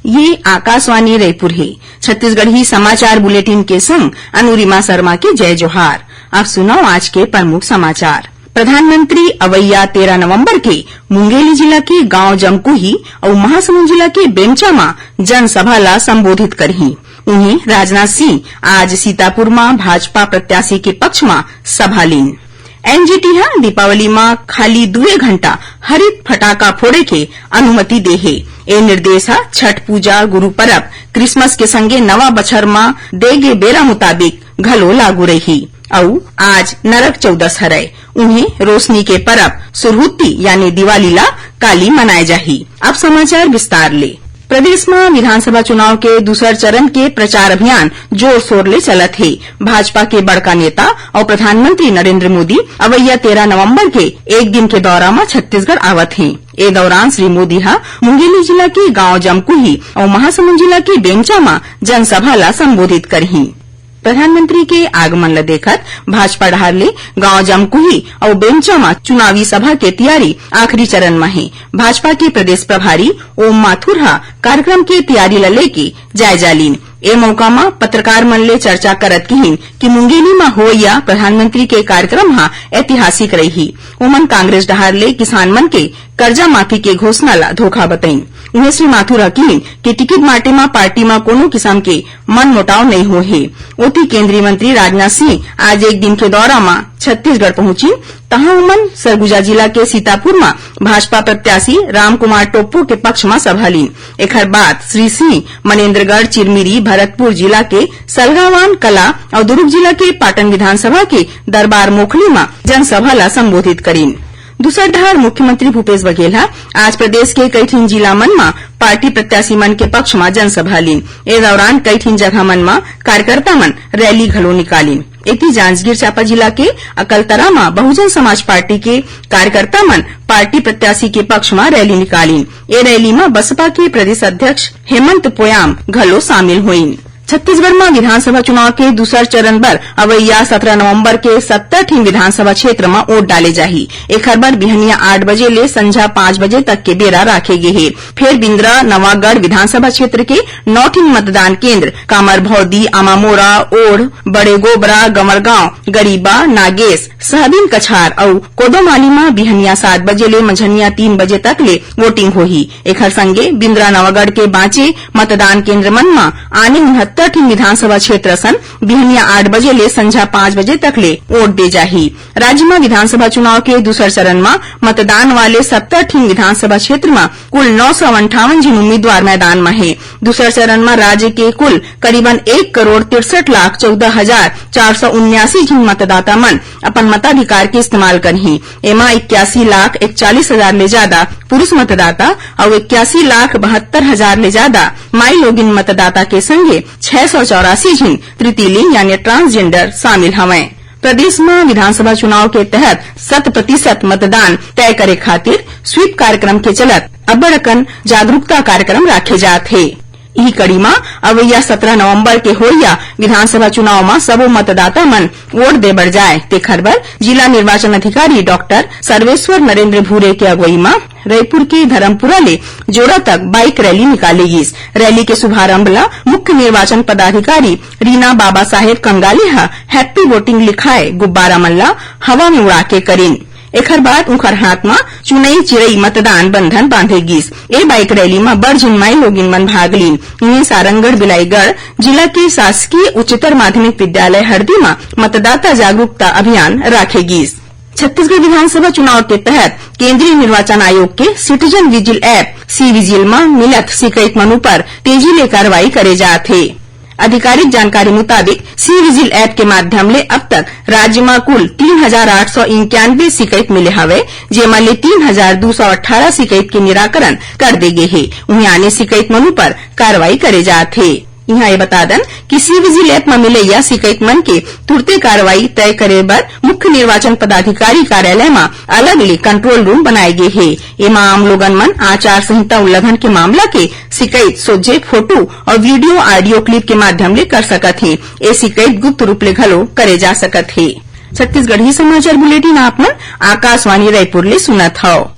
ये आकाशवाणी रायपुर है। छत्तीसगढ़ी समाचार बुलेटिन के संग अनुरिमा शर्मा के जय जोहार। अब सुनाओ आज के प्रमुख समाचार। प्रधानमंत्री अवैया 13 नवंबर के मुंगेली जिला के गांव जमकुही और महासमुंद जिला के बेमचा में जनसभा ला संबोधित करही। उन्हें राजनाथ सिंह आज सीतापुर में भाजपा प्रत्याशी के पक्ष में सभा लीन। एनजीटी दीपावली में खाली 2 घंटा हरित फटाका फोड़े के अनुमति दे है। ए निर्देश छठ पूजा, गुरु परब, क्रिसमस के संगे नवा बछर में देगे बेरा मुताबिक घलो लागू रही। और आज नरक चौदस हरय। उन्हें रोशनी के परब सुरहुत्ती यानी दिवाली ला काली मनाए जाही। अब समाचार विस्तार ले। प्रदेश में विधानसभा चुनाव के दूसर चरण के प्रचार अभियान जोर शोर ले चलत है। भाजपा के बड़का नेता और प्रधानमंत्री नरेंद्र मोदी अवैया 13 नवंबर के एक दिन के दौरा में छत्तीसगढ़ आवत हैं। ए दौरान श्री मोदी मुंगेली जिला के गांव जमकुही और महासमुंद जिला के बेमचा में जनसभा ला संबोधित करही। प्रधानमंत्री के आगमन ला देखत भाजपा डहार ले गांव जमकुही और बेमचा में चुनावी सभा के तैयारी आखिरी चरण में है। भाजपा के प्रदेश प्रभारी ओम माथुर कार्यक्रम के तैयारी ला लेके जायजा लीन। ए मौका में पत्रकार मन ले चर्चा करत कहिन कि मुंगेली में होइया प्रधानमंत्री के कार्यक्रम ऐतिहासिक रही। ओमन कांग्रेस डहार ले किसान मन के कर्जा माफी के घोषणा ला धोखा बताई। उन्हें श्री माथुर कहिन कि टिकट माटे में पार्टी में कोनो किस्म के मन मुटाव नहीं हो है। ओती केंद्रीय मंत्री राजनाथ सिंह आज एक दिन के दौरा में छत्तीसगढ़ पहुंची। तहां उमन सरगुजा जिला के सीतापुर में भाजपा प्रत्याशी रामकुमार टोप्पो के पक्ष में सभा लीन। एकर बाद श्री सिंह मनेन्द्रगढ़, चिरमिरी, भरतपुर जिला के सलगावान कला और दुर्ग जिला के पाटन विधानसभा के दरबार मोखली में जनसभा ला संबोधित करीन। दूसर ढार मुख्यमंत्री भूपेश बघेल आज प्रदेश के कई जिला मन में पार्टी प्रत्याशी मन के पक्ष में जनसभा लीन। ए दौरान कई जगह मन में कार्यकर्ता मन रैली घलो निकालीन। एती जांजगीर चांपा जिला के अकलतरा में बहुजन समाज पार्टी के कार्यकर्ता मन पार्टी प्रत्याशी के पक्ष में रैली निकालीन। ए रैली में बसपा के प्रदेश अध्यक्ष हेमंत पोयाम घलो शामिल हुईन। छत्तीसगढ़ में विधानसभा चुनाव के दूसर चरण बर अवैया 17 नवंबर के 70 विधानसभा क्षेत्र में वोट डाले जाही। एकर बर बिहनिया 8 बजे ले संझा 5 बजे तक के बेरा राखे गे हे। फिर बिंद्रा, नवागढ़ विधानसभा क्षेत्र के 9 मतदान केंद्र कामरभौदी, आमामोरा, ओढ़, बड़े गोबरा, गमरगांव, गरीबा, नागेश, सहबीन कछार और कोदोमाली में बिहनिया 7 बजे ले मंझनिया 3 बजे तक ले वोटिंग होही। एकर संगे बिंद्रा, नवागढ़ के बाँचे मतदान केंद्र मन में आने 69 विधानसभा क्षेत्र सन बिहनिया 8 बजे ले संझा 5 बजे तक ले वोट दे जाही। राज्य में विधानसभा चुनाव के दूसर चरण में मतदान वाले 70 विधानसभा क्षेत्र में कुल 958 जिन उम्मीदवार मैदान में है। दूसर चरण में राज्य के कुल करीबन 1,63,14,479 जिन मतदाता मन अपन मताधिकार के इस्तेमाल करही। एमा 81,41,000 ले ज्यादा पुरुष मतदाता और 81,72,000 ले ज्यादा माई लोगिन मतदाता के संगे 684 जिन तृतीय लिंग यानी ट्रांसजेंडर शामिल हवे। प्रदेश में विधानसभा चुनाव के तहत 100% मतदान तय करे खातिर स्वीप कार्यक्रम के चलत अब्बड़कन जागरूकता कार्यक्रम राखे जात है। यही कड़ी में अवैया 17 नवंबर के होइया विधानसभा चुनाव में सबो मतदाता मन वोट दे बढ़ जाए। तेखर बर जिला निर्वाचन अधिकारी डॉक्टर सर्वेश्वर नरेंद्र भूरे के अगुवाई में रायपुर के धर्मपुरा ले जोड़ा तक बाइक रैली निकाली गई। रैली के शुभारंभ ला मुख्य निर्वाचन पदाधिकारी रीना बाबा साहेब कंगाली हैप्पी वोटिंग लिखाए गुब्बारा मल्ला हवा में उड़ा के करीन। एकर बाद उनकर हाथ में चुनई चिरई मतदान बंधन बांधे गिस। ए बाइक रैली में बड़ जिनमाई लोगिन मन भाग लीन। इन्हें सारंगढ़, बिलाईगढ़ जिला के शासकीय उच्चतर माध्यमिक विद्यालय हरदी में मतदाता जागरूकता अभियान राखे गिस। छत्तीसगढ़ विधानसभा चुनाव के तहत केंद्रीय निर्वाचन आयोग के citizen vigil app C vigil में मिलत शिकायत मनु पर तेजी ले कार्रवाई करे जात है। आधिकारिक जानकारी मुताबिक सी विजिल ऐप के माध्यम ले अब तक राज्य में कुल 3,891 शिकायत मिले हवे, जेमा ले 3,218 शिकायत के निराकरण कर दे गे है। उन्हें आने शिकायत मनु पर कार्रवाई करे जात है। यहाँ ये बता दन कि सी विजिल ऐप में मिले या शिकायत मन के तुरते कार्रवाई तय करे बर मुख्य निर्वाचन पदाधिकारी कार्यालय में अलग ले कंट्रोल रूम बनाए गए है। एमा आम लोगन मन आचार संहिता उल्लंघन के मामला के शिकायत सोझे फोटो और वीडियो ऑडियो क्लिप के माध्यम ले कर सकत है। ये शिकायत गुप्त रूप ले घलो करे जा सकत है। छत्तीसगढ़ी समाचार बुलेटिन आप मन आकाशवाणी रायपुर ले सुनत हव।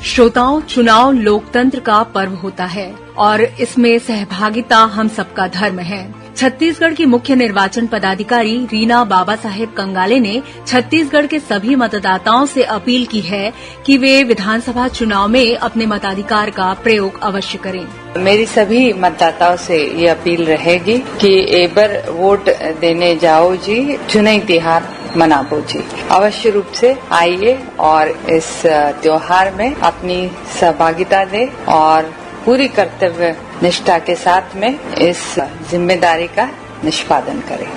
श्रोताओं, चुनाव लोकतंत्र का पर्व होता है और इसमें सहभागिता हम सबका धर्म है। छत्तीसगढ़ की मुख्य निर्वाचन पदाधिकारी रीना बाबा साहेब कंगाले ने छत्तीसगढ़ के सभी मतदाताओं से अपील की है कि वे विधानसभा चुनाव में अपने मताधिकार का प्रयोग अवश्य करें। मेरी सभी मतदाताओं से ये अपील रहेगी कि एक बार वोट देने जाओ जी, चुनावी त्योहार मनाओ जी। अवश्य रूप से आइए और इस त्योहार में अपनी सहभागिता दें और पूरी कर्तव्य निष्ठा के साथ में इस जिम्मेदारी का निष्पादन करें।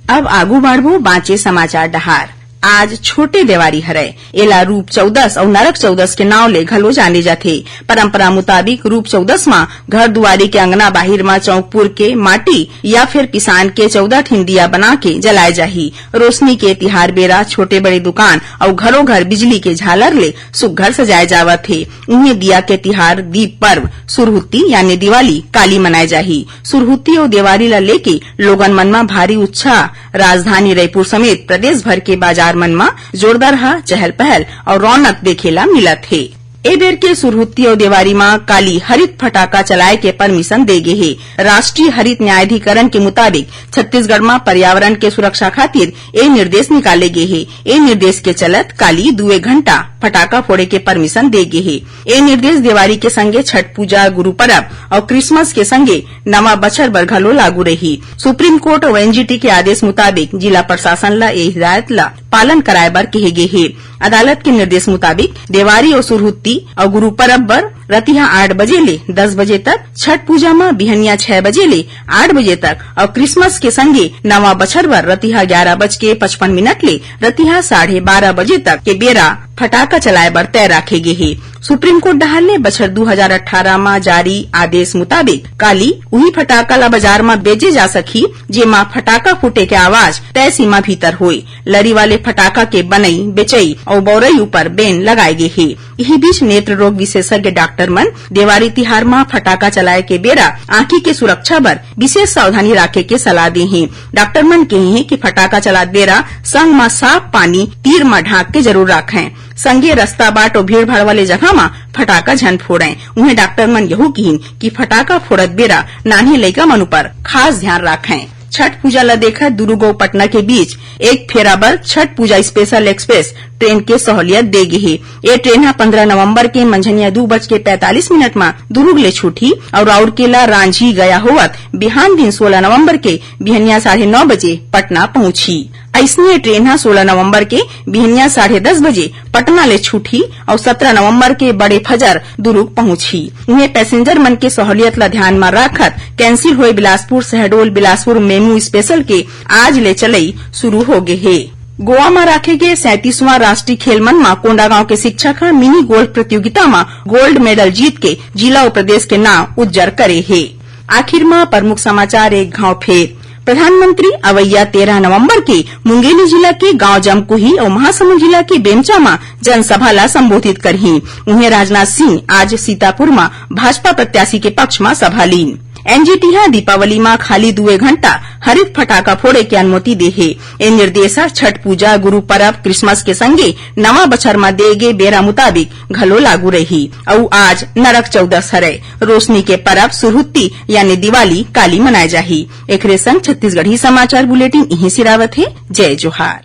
अब आगू बढ़बो बाँचे समाचार डहार। आज छोटे देवारी हरय, एला रूप 14 और नरक 14 के नाव ले घलो जाने जाथे। परंपरा मुताबिक रूप 14 मां घर दुआरी के अंगना बाहिर मां चौकपुर के माटी या फिर पिसान के 14 ठिन दिया बना के जलाए जाही। रोशनी के तिहार बेरा छोटे बड़े दुकान और घरों घर बिजली के झालर ले सुघ्घर सजाए जावत थे। उन्हें दिया के तिहार दीप पर्व सुरहुत्ती यानी दिवाली काली मनाए जाही। सुरहुत्ती और दिवाली ला लेके लोगन मन में भारी उत्साह। राजधानी रायपुर समेत प्रदेश भर के बाजार मन में जोरदार चहल पहल और रौनक देखेला मिलत है। ए बेर के सुरहुत्ती और देवारी मां काली हरित फटाका चलाए के परमिशन दे गे हे। राष्ट्रीय हरित न्यायाधिकरण के मुताबिक छत्तीसगढ़ में पर्यावरण के सुरक्षा खातिर ए निर्देश निकाले गे हे। ए निर्देश के चलत काली 2 घंटा फटाका फोड़े के परमिशन दे गे हे। ए निर्देश दिवाली के संगे छठ पूजा, गुरु परब और क्रिसमस के संगे नवा बछर बर घलो लागू रही। सुप्रीम कोर्ट और एनजीटी के आदेश मुताबिक जिला प्रशासन ला ए हिदायत ला पालन कराए बर कहे गे हे। अदालत के निर्देश मुताबिक देवारी और सुरहुत्ती और गुरु परब बर रतिहा 8 बजे ले 10 बजे तक, छठ पूजा में बिहनिया 6 बजे ले 8 बजे तक और क्रिसमस के संगे नवा बछर बर रतिहा 11:55 ले रतिहा 12:30 बजे तक के बेरा फटाका चलाए बर तय राखे गे हे। सुप्रीम कोर्ट डहार ले बछर 2018 में जारी आदेश मुताबिक काली उही फटाका ला बाजार में बेचे जा सकी जेमा फटाका फूटे के आवाज तय सीमा भीतर होए। लरी वाले फटाका के बनई, बेचई और बौरई ऊपर बैन लगाए गे हे। यही बीच नेत्र रोग विशेषज्ञ डॉक्टर मन देवारी तिहार में फटाका चलाए के बेरा आंखी के सुरक्षा बर विशेष सावधानी राखे के सलाह दे हैं। डॉक्टर मन कहे हैं कि फटाका चलात बेरा संग में साफ पानी तीर में ढाक के जरूर रखें। संगे रास्ता बाट और भीड़ भाड़ वाले जगह में फटाका झन फोड़े। उन्हें डॉक्टर मन यहू कहिन कि फटाका फोड़त बेरा नान्हे लइका मन ऊपर खास ध्यान रखें। छठ पूजा ला देखा दुर्ग और पटना के बीच एक फेरा बर छठ पूजा स्पेशल एक्सप्रेस ट्रेन के सहूलियत दे गे हे। ये ट्रेन 15 नवंबर के मंझनिया 2:45 में दुर्ग ले छूटी और राउरकेला रांझी गया होवत बिहान दिन 16 नवंबर के बिहनिया 9:30 बजे पटना पहुंची। ऐसने ट्रेन 16 नवंबर के बिहनिया 10:30 बजे पटना ले छूटी और 17 नवंबर के बड़े फजर दुर्ग पहुंची। उन्हें पैसेंजर मन के सहूलियत ला ध्यान में रखत कैंसिल हुए बिलासपुर शहडोल बिलासपुर मेमू स्पेशल के आज ले चलई शुरू हो गए है। गोवा में राखे गए 37वां राष्ट्रीय खेल मन में कोंडागांव के शिक्षक मिनी गोल्फ प्रतियोगिता में गोल्ड मेडल जीत के जिला और प्रदेश के नाम उज्जर करे है। आखिर में प्रमुख समाचार एक घाव फेर। प्रधानमंत्री अवैया 13 नवंबर के मुंगेली जिला के गांव जमकुही और महासमुंद जिला के बेमचा में जनसभा ला संबोधित करही। उन्हें राजनाथ सिंह आज सीतापुर में भाजपा प्रत्याशी के पक्ष में सभा लीन। एनजीटी दीपावली में खाली 2 घंटा हरित फटाका फोड़े की अनुमति दे है। ये निर्देश छठ पूजा, गुरु परब, क्रिसमस के संगे नवा बछर में दे गे बेरा मुताबिक घलो लागू रही। और आज नरक 14 हरय, रोशनी के परब सुरहुत्ती यानी दिवाली काली मनाए जाही। एकरे संग छत्तीसगढ़ी समाचार बुलेटिन यहीं सिरावत है। जय जोहार।